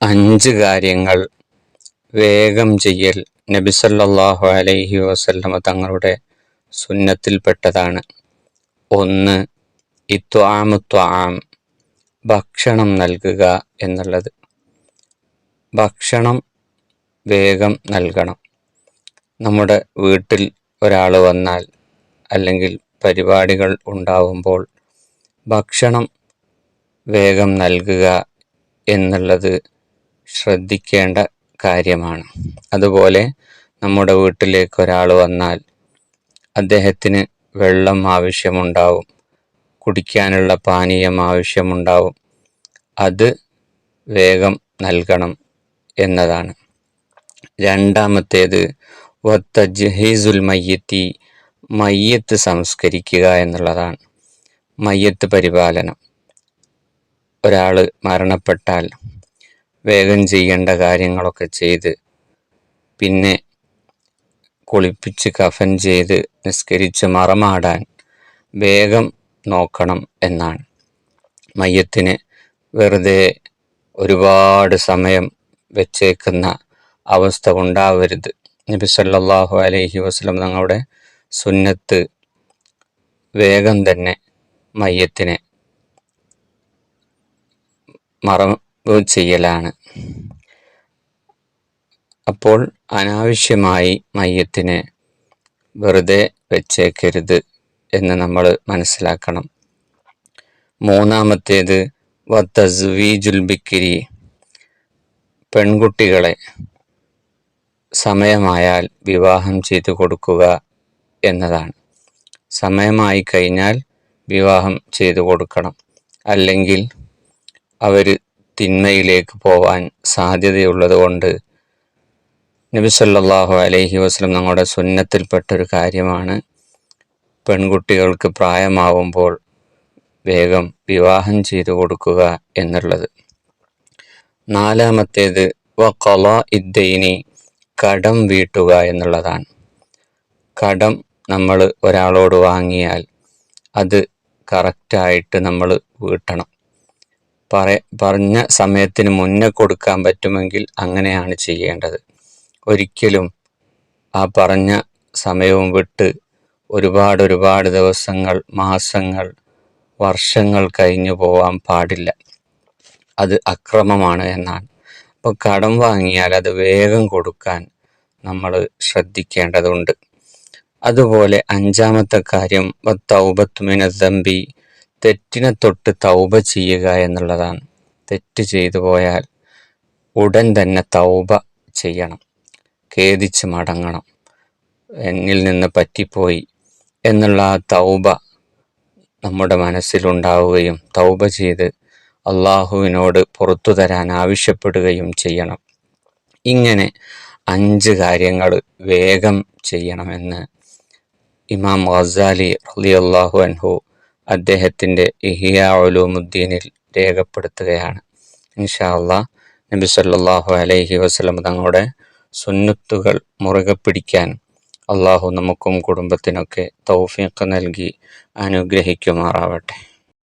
5 കാര്യങ്ങൾ വേഗം ചെയ്യൽ നബി സല്ലല്ലാഹു അലൈഹി വസല്ലമ തങ്ങളുടെ സുന്നത്തിൽപ്പെട്ടതാണ്. 1. ഇത്വാമു ത്വാം, ഭക്ഷണം നൽകുക എന്നുള്ളത്. ഭക്ഷണം വേഗം നൽകണം. നമ്മുടെ വീട്ടിൽ ഒരാൾ വന്നാൽ അല്ലെങ്കിൽ പരിപാടികൾ ഉണ്ടാവുമ്പോൾ ഭക്ഷണം വേഗം നൽകുക എന്നുള്ളത് ശ്രദ്ധിക്കേണ്ട കാര്യമാണ്. അതുപോലെ നമ്മുടെ വീട്ടിലേക്ക് ഒരാൾ വന്നാൽ അദ്ദേഹത്തിന് വെള്ളം ആവശ്യമുണ്ടാവും, കുടിക്കാനുള്ള പാനീയം ആവശ്യമുണ്ടാവും. അത് വേഗം നൽകണം എന്നതാണ്. 2. വത്തജ്ഹീസുൽ മയ്യിത്തി, മയ്യത്ത് സംസ്കരിക്കുക എന്നുള്ളതാണ്. മയ്യത്ത് പരിപാലനം. ഒരാൾ മരണപ്പെട്ടാൽ വേഗം ചെയ്യേണ്ട കാര്യങ്ങളൊക്കെ ചെയ്ത് പിന്നെ കുളിപ്പിച്ച് കഫൻ ചെയ്ത് നിസ്കരിച്ച് മറമാടാൻ വേഗം നോക്കണം എന്നാണ്. മയ്യത്തിന് വെറുതെ ഒരുപാട് സമയം വെച്ചേക്കുന്ന അവസ്ഥ ഉണ്ടാവരുത്. നബി സല്ലല്ലാഹു അലൈഹി വസല്ലം തങ്ങളുടെ സുന്നത്ത് വേഗം തന്നെ മയ്യത്തിനെ മറവ് ചെയ്യലാണ്. അപ്പോൾ അനാവശ്യമായി മയ്യത്തിനെ വെറുതെ വെച്ചേക്കരുത് എന്ന് നമ്മൾ മനസ്സിലാക്കണം. 3. വതസ്വീജുൽ ബിക്രി, പെൺകുട്ടികളെ സമയമായാൽ വിവാഹം ചെയ്തു കൊടുക്കുക എന്നതാണ്. സമയമായി കഴിഞ്ഞാൽ വിവാഹം ചെയ്തു കൊടുക്കണം. അല്ലെങ്കിൽ അവർ തിന്മയിലേക്ക് പോവാൻ സാധ്യതയുള്ളത് കൊണ്ട് നബി സല്ലല്ലാഹു അലൈഹി വസല്ലം തങ്ങളുടെ സുന്നത്തിൽപ്പെട്ടൊരു കാര്യമാണ് പെൺകുട്ടികൾക്ക് പ്രായമാവുമ്പോൾ വേഗം വിവാഹം ചെയ്തു കൊടുക്കുക എന്നുള്ളത്. 4. വഖളാഇദ്ദൈനി, കടം വീട്ടുക എന്നുള്ളതാണ്. കടം നമ്മൾ ഒരാളോട് വാങ്ങിയാൽ അത് കറക്റ്റായിട്ട് നമ്മൾ വീട്ടണം. പറഞ്ഞ സമയത്തിന് മുന്നേ കൊടുക്കാൻ പറ്റുമെങ്കിൽ അങ്ങനെയാണ് ചെയ്യേണ്ടത്. ഒരിക്കലും ആ പറഞ്ഞ സമയവും വിട്ട് ഒരുപാട് ദിവസങ്ങൾ, മാസങ്ങൾ, വർഷങ്ങൾ കഴിഞ്ഞു പോവാൻ പാടില്ല. അത് അക്രമമാണ് എന്നാണ്. അപ്പോൾ കടം വാങ്ങിയാൽ അത് വേഗം കൊടുക്കാൻ നമ്മൾ ശ്രദ്ധിക്കേണ്ടതുണ്ട്. അതുപോലെ 5. കാര്യം തൗബത്തു മിനദ്ദംബി, തെറ്റിനെ തൊട്ട് തൗബ ചെയ്യുക എന്നുള്ളതാണ്. തെറ്റ് ചെയ്തു പോയാൽ ഉടൻ തന്നെ തൗബ ചെയ്യണം, ഖേദിച്ച് മടങ്ങണം. എന്നിൽ നിന്ന് പറ്റിപ്പോയി എന്നുള്ള ആ തൗബ നമ്മുടെ മനസ്സിലുണ്ടാവുകയും തൗബ ചെയ്ത് അള്ളാഹുവിനോട് പുറത്തു തരാൻ ആവശ്യപ്പെടുകയും ചെയ്യണം. ഇങ്ങനെ 5 കാര്യങ്ങൾ വേഗം ചെയ്യണമെന്ന് ഇമാം ഗസാലി റളിയല്ലാഹു അൻഹു അദ്ദേഹത്തിൻ്റെ ഇഹ്യാ ഉലൂമുദ്ദീനിൽ രേഖപ്പെടുത്തുകയാണ്. ഇൻഷാ അല്ലാഹ് നബി സല്ലല്ലാഹു അലൈഹി വസല്ലം തങ്ങളുടെ സുന്നത്തുകൾ മുറുകെ പിടിക്കാൻ അള്ളാഹു നമുക്കും കുടുംബത്തിനൊക്കെ തൗഫീഖ് നൽകി അനുഗ്രഹിക്കുമാറാവട്ടെ.